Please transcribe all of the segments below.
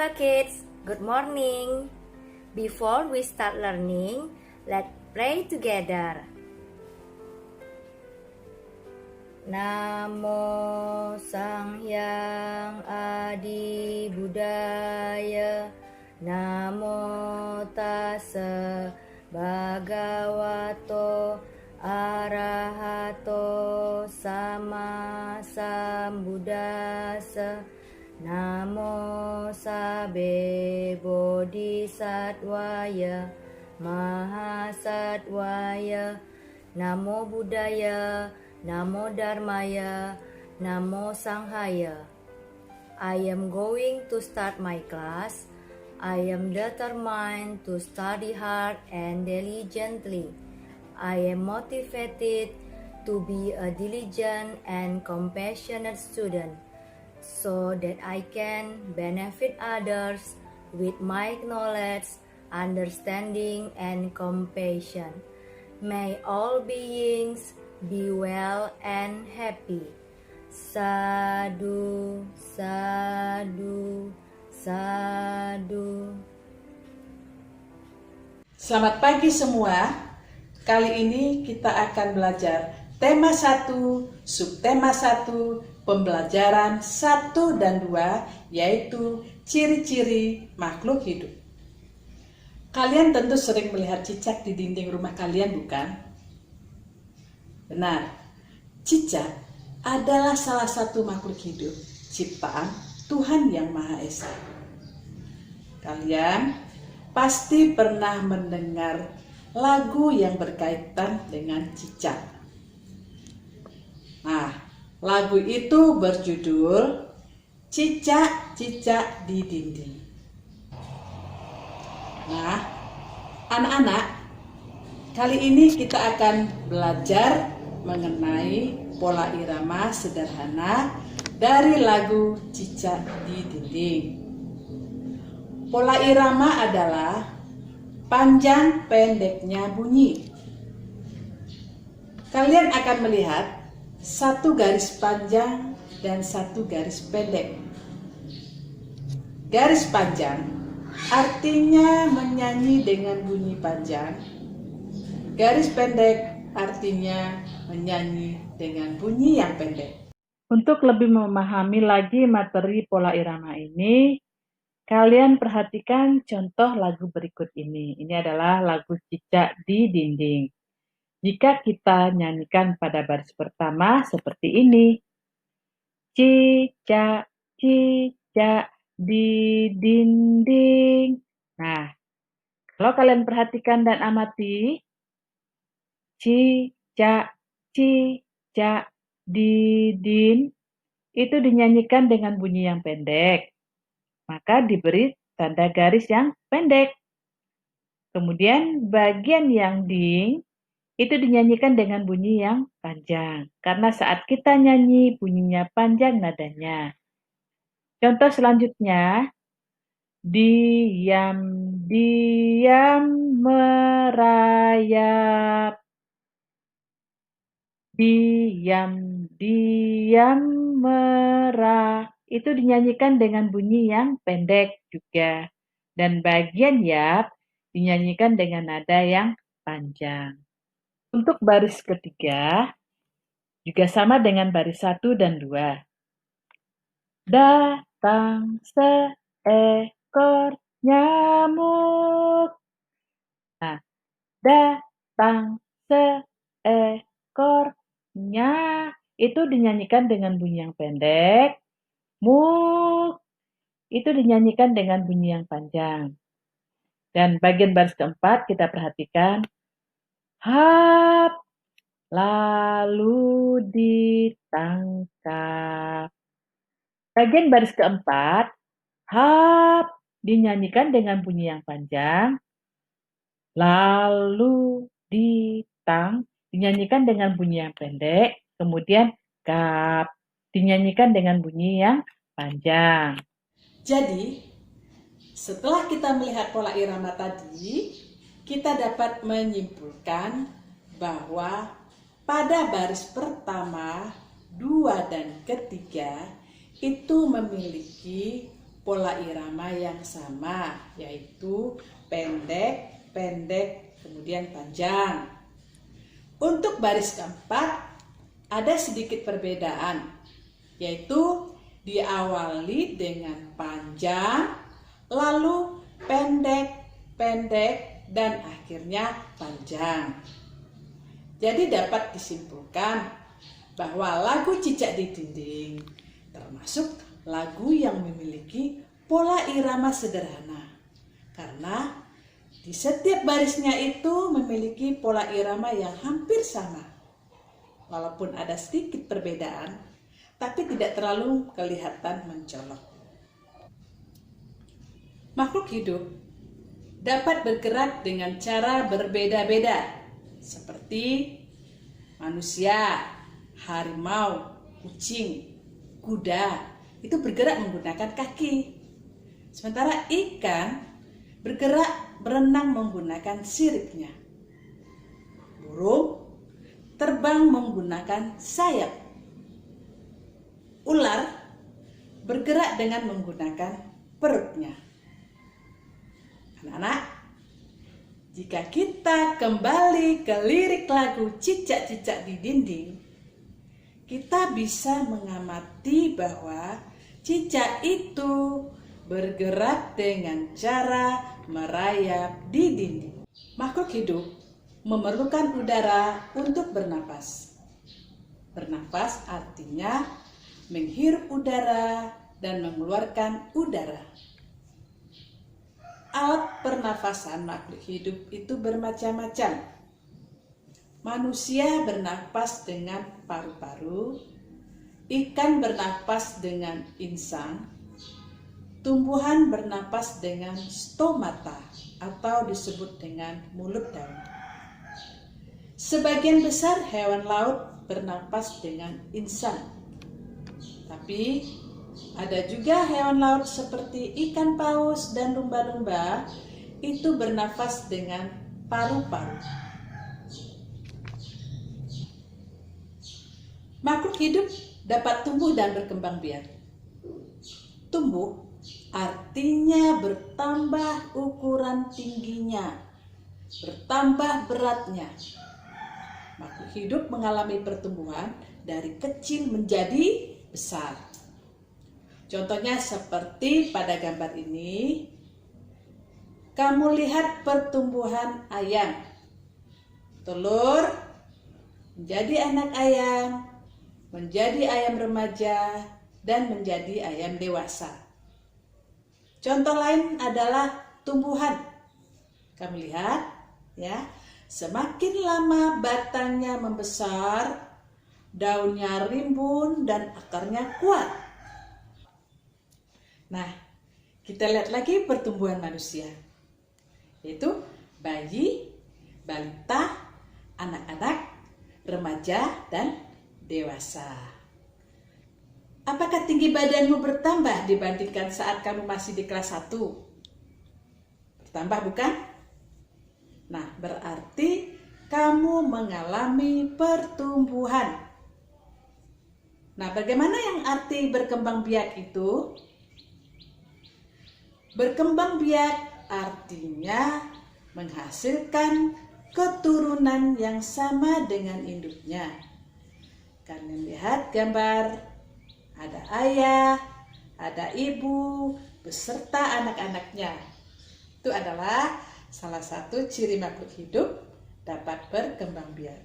Hello kids, good morning. Before we start learning, let's pray together. Namo Sang Hyang Adi Buddhaya. Namo Tassa Bhagavato Arahato Sama Sambuddhassa. Namo Sabbe Bodhisattvaya Mahasattvaya. Namo Buddhaya, Namo Dharmaya, Namo Sanghaya. I am going to start my class. I am determined to study hard and diligently. I am motivated to be a diligent and compassionate student, so that I can benefit others with my knowledge, understanding, and compassion. May all beings be well and happy. Sadhu, sadhu, sadhu. Selamat pagi semua. Kali ini kita akan belajar tema 1, subtema 1, pembelajaran 1 dan 2, yaitu ciri-ciri makhluk hidup. Kalian tentu sering melihat cicak di dinding rumah kalian, bukan? Benar, cicak adalah salah satu makhluk hidup ciptaan Tuhan Yang Maha Esa. Kalian pasti pernah mendengar lagu yang berkaitan dengan cicak. Nah, lagu itu berjudul Cicak-Cicak di Dinding. Nah, anak-anak, kali ini kita akan belajar mengenai pola irama sederhana dari lagu Cicak di Dinding. Pola irama adalah panjang pendeknya bunyi. Kalian akan melihat satu garis panjang dan satu garis pendek. Garis panjang artinya menyanyi dengan bunyi panjang. Garis pendek artinya menyanyi dengan bunyi yang pendek. Untuk lebih memahami lagi materi pola irama ini, kalian perhatikan contoh lagu berikut ini. Ini adalah lagu Cicak di Dinding. Jika kita nyanyikan pada baris pertama seperti ini. Cicak, cicak di dinding. Nah, kalau kalian perhatikan dan amati, cicak, cicak di dinding, itu dinyanyikan dengan bunyi yang pendek. Maka diberi tanda garis yang pendek. Kemudian bagian yang ding itu dinyanyikan dengan bunyi yang panjang. Karena saat kita nyanyi bunyinya panjang nadanya. Contoh selanjutnya, diam, diam merayap. Diam, diam merayap. Itu dinyanyikan dengan bunyi yang pendek juga. Dan bagian yap dinyanyikan dengan nada yang panjang. Untuk baris ketiga, juga sama dengan baris 1 dan 2. Datang seekor nyamuk. Nah, datang seekornya itu dinyanyikan dengan bunyi yang pendek. Muk itu dinyanyikan dengan bunyi yang panjang. Dan bagian baris keempat kita perhatikan. Hap, lalu ditangkap. Bagian baris keempat, hap, dinyanyikan dengan bunyi yang panjang. Lalu dinyanyikan dengan bunyi yang pendek. Kemudian kap, dinyanyikan dengan bunyi yang panjang. Jadi, setelah kita melihat pola irama tadi, kita dapat menyimpulkan bahwa pada baris pertama, 2, dan ketiga itu memiliki pola irama yang sama, yaitu pendek, pendek, kemudian panjang. Untuk baris keempat, ada sedikit perbedaan, yaitu diawali dengan panjang, lalu pendek, pendek, dan akhirnya panjang. Jadi dapat disimpulkan bahwa lagu Cicak di Dinding termasuk lagu yang memiliki pola irama sederhana, karena di setiap barisnya itu memiliki pola irama yang hampir sama. Walaupun ada sedikit perbedaan, tapi tidak terlalu kelihatan mencolok. Makhluk hidup dapat bergerak dengan cara berbeda-beda, seperti manusia, harimau, kucing, kuda, itu bergerak menggunakan kaki. Sementara ikan bergerak berenang menggunakan siripnya. Burung terbang menggunakan sayap. Ular bergerak dengan menggunakan perutnya. Anak-anak, jika kita kembali ke lirik lagu Cicak-Cicak di Dinding, kita bisa mengamati bahwa cicak itu bergerak dengan cara merayap di dinding. Makhluk hidup memerlukan udara untuk bernapas. Bernapas artinya menghirup udara dan mengeluarkan udara. Alat pernafasan makhluk hidup itu bermacam-macam. Manusia bernapas dengan paru-paru, ikan bernapas dengan insang, tumbuhan bernapas dengan stomata atau disebut dengan mulut daun. Sebagian besar hewan laut bernapas dengan insang. Tapi ada juga hewan laut seperti ikan paus dan lumba-lumba itu bernafas dengan paru-paru. Makhluk hidup dapat tumbuh dan berkembang biak. Tumbuh artinya bertambah ukuran tingginya, bertambah beratnya. Makhluk hidup mengalami pertumbuhan dari kecil menjadi besar. Contohnya seperti pada gambar ini, kamu lihat pertumbuhan ayam. Telur menjadi anak ayam, menjadi ayam remaja, dan menjadi ayam dewasa. Contoh lain adalah tumbuhan. Kamu lihat, ya, semakin lama batangnya membesar, daunnya rimbun, dan akarnya kuat. Nah, kita lihat lagi pertumbuhan manusia, yaitu bayi, balita, anak-anak, remaja, dan dewasa. Apakah tinggi badanmu bertambah dibandingkan saat kamu masih di kelas 1? Bertambah bukan? Nah, berarti kamu mengalami pertumbuhan. Nah, bagaimana yang arti berkembang biak itu? Berkembang biak artinya menghasilkan keturunan yang sama dengan induknya. Karena lihat gambar, ada ayah, ada ibu, beserta anak-anaknya. Itu adalah salah satu ciri makhluk hidup dapat berkembang biak.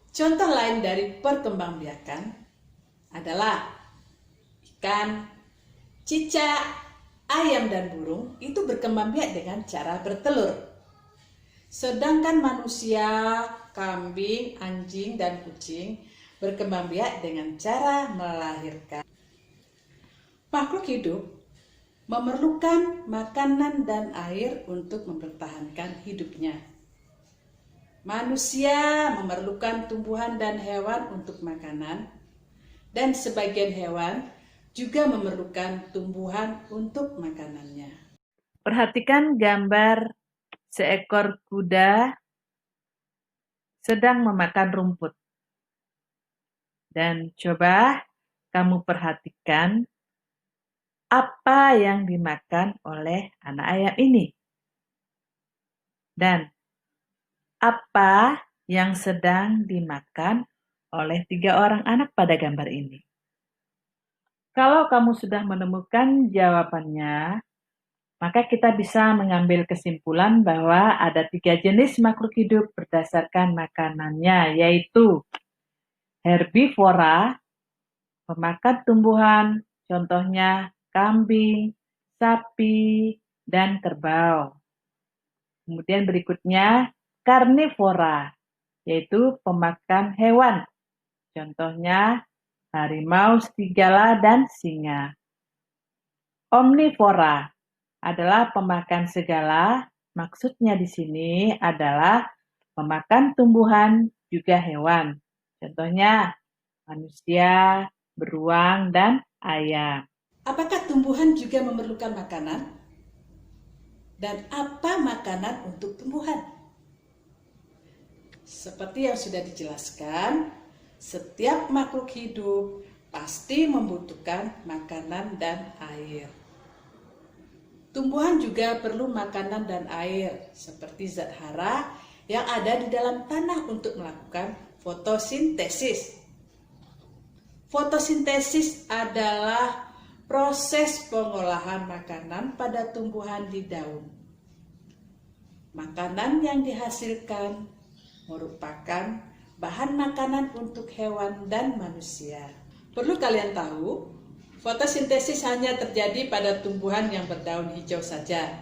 Contoh lain dari perkembangbiakan adalah ikan, cicak, ayam, dan burung itu berkembang biak dengan cara bertelur. Sedangkan manusia, kambing, anjing, dan kucing berkembang biak dengan cara melahirkan. Makhluk hidup memerlukan makanan dan air untuk mempertahankan hidupnya. Manusia memerlukan tumbuhan dan hewan untuk makanan, dan sebagian hewan juga memerlukan tumbuhan untuk makanannya. Perhatikan gambar seekor kuda sedang memakan rumput. Dan coba kamu perhatikan apa yang dimakan oleh anak ayam ini? Dan apa yang sedang dimakan oleh 3 orang anak pada gambar ini? Kalau kamu sudah menemukan jawabannya, maka kita bisa mengambil kesimpulan bahwa ada 3 jenis makhluk hidup berdasarkan makanannya, yaitu herbivora, pemakan tumbuhan, contohnya kambing, sapi, dan kerbau. Kemudian berikutnya karnivora, yaitu pemakan hewan, contohnya harimau, serigala, dan singa. Omnivora adalah pemakan segala, maksudnya di sini adalah memakan tumbuhan juga hewan, contohnya manusia, beruang, dan ayam. Apakah tumbuhan juga memerlukan makanan? Dan apa makanan untuk tumbuhan? Seperti yang sudah dijelaskan, setiap makhluk hidup pasti membutuhkan makanan dan air. Tumbuhan juga perlu makanan dan air, seperti zat hara yang ada di dalam tanah untuk melakukan fotosintesis. Fotosintesis adalah proses pengolahan makanan pada tumbuhan di daun. Makanan yang dihasilkan merupakan bahan makanan untuk hewan dan manusia. Perlu kalian tahu, fotosintesis hanya terjadi pada tumbuhan yang berdaun hijau saja.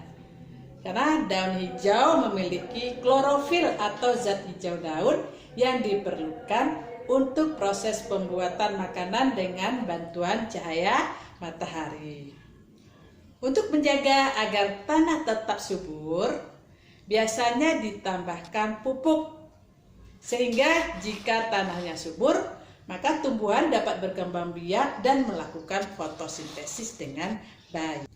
Karena daun hijau memiliki klorofil atau zat hijau daun yang diperlukan untuk proses pembuatan makanan dengan bantuan cahaya matahari. Untuk menjaga agar tanah tetap subur, biasanya ditambahkan pupuk. Sehingga jika tanahnya subur, maka tumbuhan dapat berkembang biak dan melakukan fotosintesis dengan baik.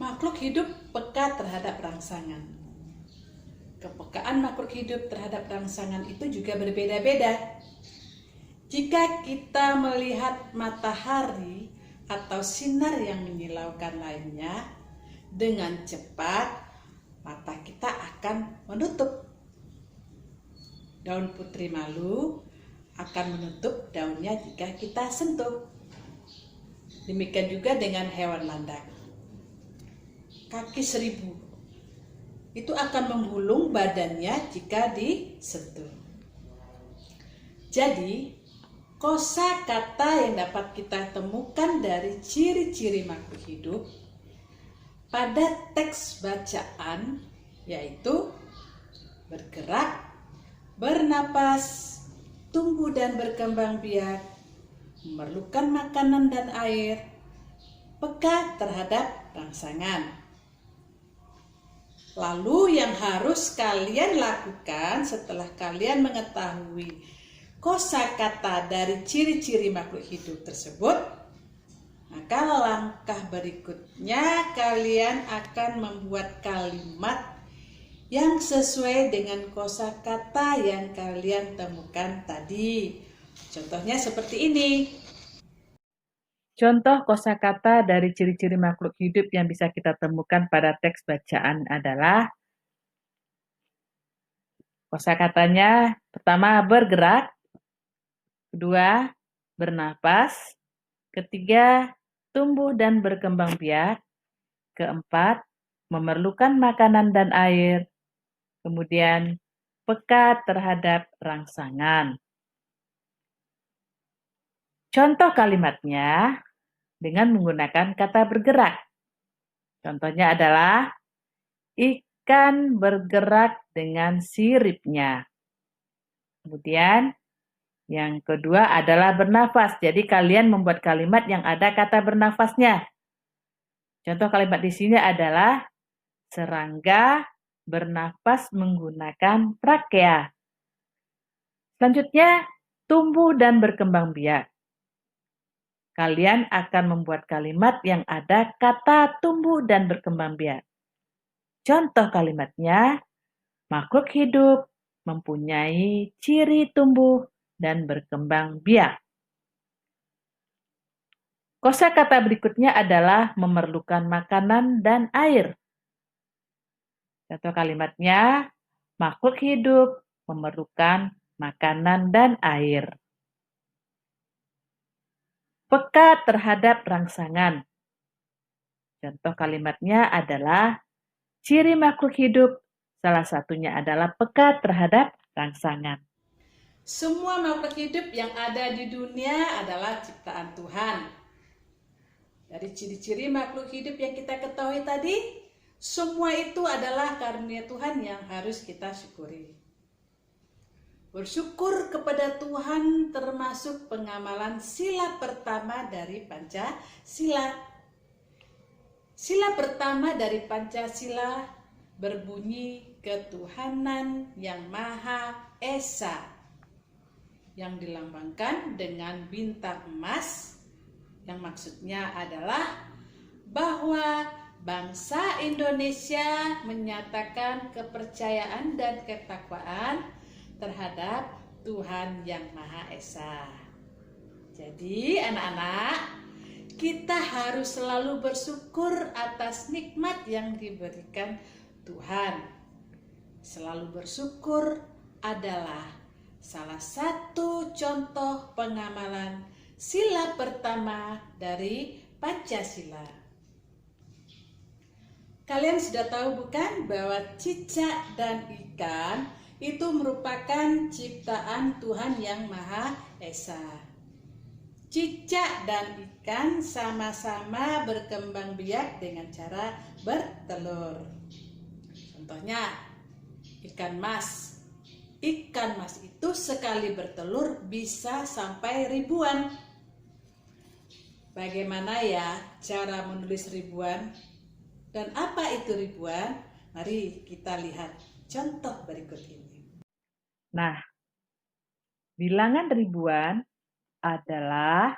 Makhluk hidup peka terhadap rangsangan. Kepekaan makhluk hidup terhadap rangsangan itu juga berbeda-beda. Jika kita melihat matahari atau sinar yang menyilaukan lainnya dengan cepat, mata kita akan menutup. Daun putri malu akan menutup daunnya jika kita sentuh. Demikian juga dengan hewan landak. Kaki seribu itu akan menggulung badannya jika disentuh. Jadi, kosakata yang dapat kita temukan dari ciri-ciri makhluk hidup pada teks bacaan yaitu bergerak, bernapas, tumbuh dan berkembang biak, memerlukan makanan dan air, peka terhadap rangsangan. Lalu yang harus kalian lakukan setelah kalian mengetahui kosakata dari ciri-ciri makhluk hidup tersebut, maka langkah berikutnya kalian akan membuat kalimat yang sesuai dengan kosakata yang kalian temukan tadi. Contohnya seperti ini. Contoh kosakata dari ciri-ciri makhluk hidup yang bisa kita temukan pada teks bacaan adalah kosakatanya pertama bergerak, kedua bernapas, ketiga tumbuh dan berkembang biak, keempat memerlukan makanan dan air, kemudian peka terhadap rangsangan. Contoh kalimatnya dengan menggunakan kata bergerak. Contohnya adalah ikan bergerak dengan siripnya. Kemudian yang kedua adalah bernafas. Jadi kalian membuat kalimat yang ada kata bernafasnya. Contoh kalimat di sini adalah serangga bernafas menggunakan trakea. Selanjutnya, tumbuh dan berkembang biak. Kalian akan membuat kalimat yang ada kata tumbuh dan berkembang biak. Contoh kalimatnya, makhluk hidup mempunyai ciri tumbuh dan berkembang biak. Kosakata berikutnya adalah memerlukan makanan dan air. Contoh kalimatnya, makhluk hidup memerlukan makanan dan air. Peka terhadap rangsangan. Contoh kalimatnya adalah, ciri makhluk hidup salah satunya adalah peka terhadap rangsangan. Semua makhluk hidup yang ada di dunia adalah ciptaan Tuhan. Dari ciri-ciri makhluk hidup yang kita ketahui tadi, semua itu adalah karunia Tuhan yang harus kita syukuri. Bersyukur kepada Tuhan termasuk pengamalan sila pertama dari Pancasila. Sila pertama dari Pancasila berbunyi ketuhanan yang Maha Esa, yang dilambangkan dengan bintang emas, yang maksudnya adalah bahwa bangsa Indonesia menyatakan kepercayaan dan ketakwaan terhadap Tuhan yang Maha Esa. Jadi anak-anak, kita harus selalu bersyukur atas nikmat yang diberikan Tuhan. Selalu bersyukur adalah salah satu contoh pengamalan sila pertama dari Pancasila. Kalian sudah tahu bukan bahwa cicak dan ikan itu merupakan ciptaan Tuhan yang Maha Esa. Cicak dan ikan sama-sama berkembang biak dengan cara bertelur. Contohnya, ikan mas. Ikan mas itu sekali bertelur bisa sampai ribuan. Bagaimana ya cara menulis ribuan? Dan apa itu ribuan? Mari kita lihat contoh berikut ini. Nah, bilangan ribuan adalah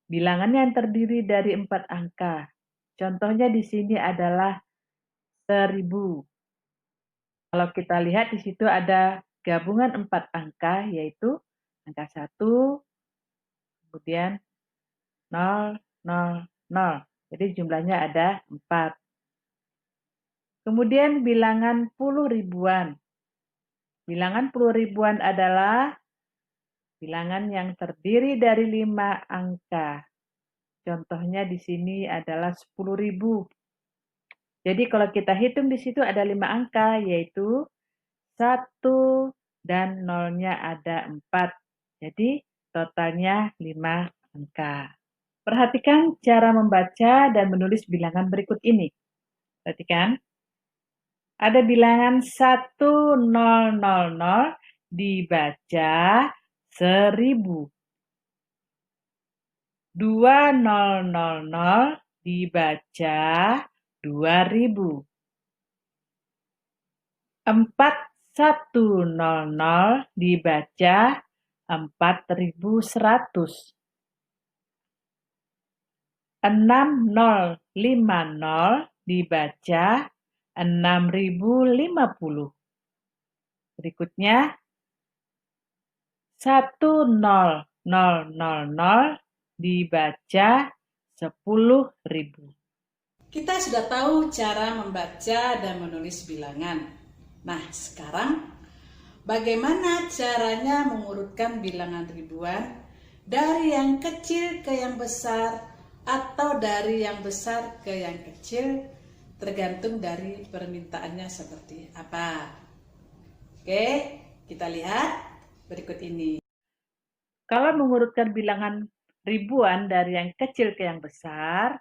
bilangan yang terdiri dari 4 angka. Contohnya di sini adalah 1000. Kalau kita lihat di situ ada gabungan 4 angka, yaitu angka 1, kemudian 0, 0, 0. Jadi jumlahnya ada 4. Kemudian bilangan puluh ribuan. Bilangan puluh ribuan adalah bilangan yang terdiri dari 5 angka. Contohnya di sini adalah 10.000. Jadi kalau kita hitung di situ ada 5 angka, yaitu 1 dan 0-nya ada 4. Jadi totalnya 5 angka. Perhatikan cara membaca dan menulis bilangan berikut ini. Perhatikan. Ada bilangan 1000 dibaca 1000. 2000 dibaca 2000. 4100 dibaca 4100. 6050 dibaca 6050. Berikutnya 10000 dibaca 10.000. Kita sudah tahu cara membaca dan menulis bilangan. Nah, sekarang bagaimana caranya mengurutkan bilangan ribuan dari yang kecil ke yang besar atau dari yang besar ke yang kecil, tergantung dari permintaannya seperti apa. Oke, kita lihat berikut ini. Kalau mengurutkan bilangan ribuan dari yang kecil ke yang besar,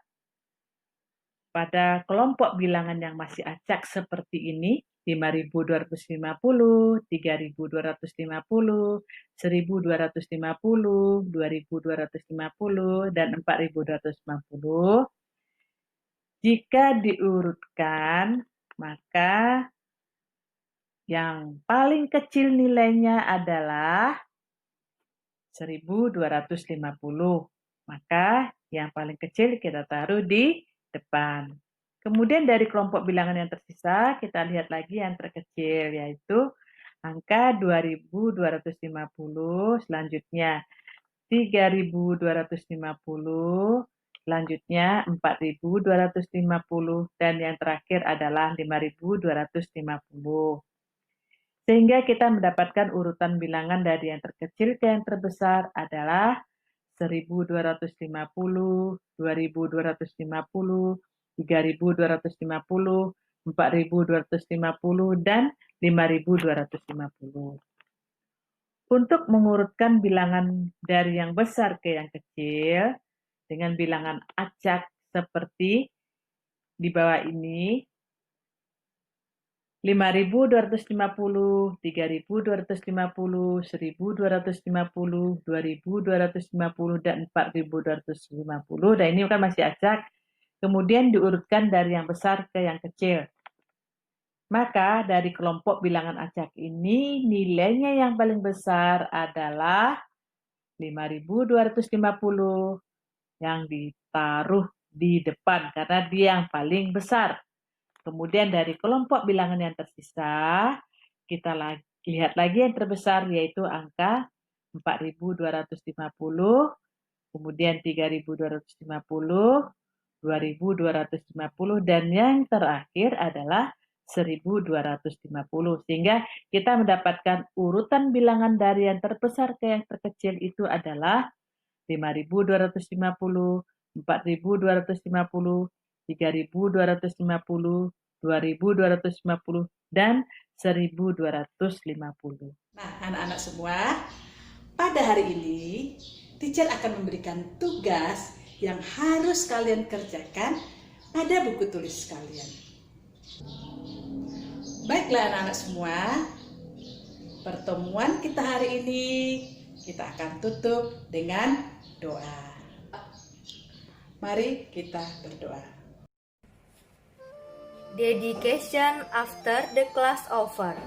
pada kelompok bilangan yang masih acak seperti ini, 5.250, 3.250, 1.250, 2.250, dan 4.250. Jika diurutkan, maka yang paling kecil nilainya adalah 1.250. Maka yang paling kecil kita taruh di depan. Kemudian dari kelompok bilangan yang tersisa, kita lihat lagi yang terkecil, yaitu angka 2.250. Selanjutnya, 3.250, selanjutnya 4.250, dan yang terakhir adalah 5.250. Sehingga kita mendapatkan urutan bilangan dari yang terkecil ke yang terbesar adalah 1.250, 2.250, 3.250, 4.250, dan 5.250. Untuk mengurutkan bilangan dari yang besar ke yang kecil dengan bilangan acak seperti di bawah ini, 5.250, 3.250, 1.250, 2.250, dan 4.250. Dan ini kan masih acak. Kemudian diurutkan dari yang besar ke yang kecil. Maka dari kelompok bilangan acak ini nilainya yang paling besar adalah 5.250 yang ditaruh di depan karena dia yang paling besar. Kemudian dari kelompok bilangan yang tersisa, kita lihat lagi yang terbesar yaitu angka 4.250, kemudian 3.250, 2.250, dan yang terakhir adalah 1.250. Sehingga kita mendapatkan urutan bilangan dari yang terbesar ke yang terkecil itu adalah 5.250, 4.250, 3.250, 2.250, dan 1.250. Nah, anak-anak semua, pada hari ini teacher akan memberikan tugas yang harus kalian kerjakan pada buku tulis kalian. Baiklah anak-anak semua, pertemuan kita hari ini kita akan tutup dengan doa. Mari kita berdoa. Dedication after the class over.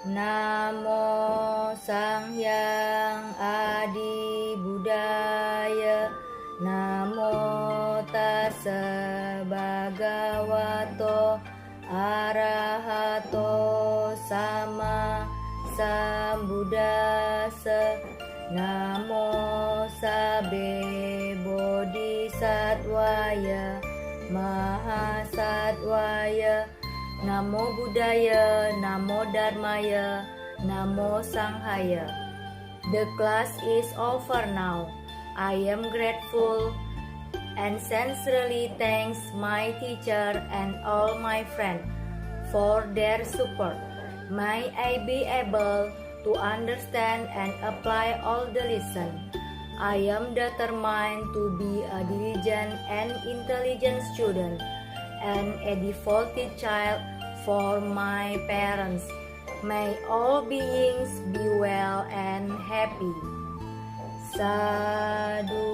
Namo Sang Hyang Adi Buddhaya. Namo Tassa Bhagavato Arahato Sama Sambuddhassa. Namo Sabe Bodhisattvaya Mahasattvaya. Namo Buddhaya, Namo Dharmaya, Namo Sanghaya. The class is over now. I am grateful and sincerely thanks my teacher and all my friends for their support. May I be able to understand and apply all the lesson. I am determined to be a diligent and intelligent student and a devoted child for my parents. May all beings be well and happy. Sadhu.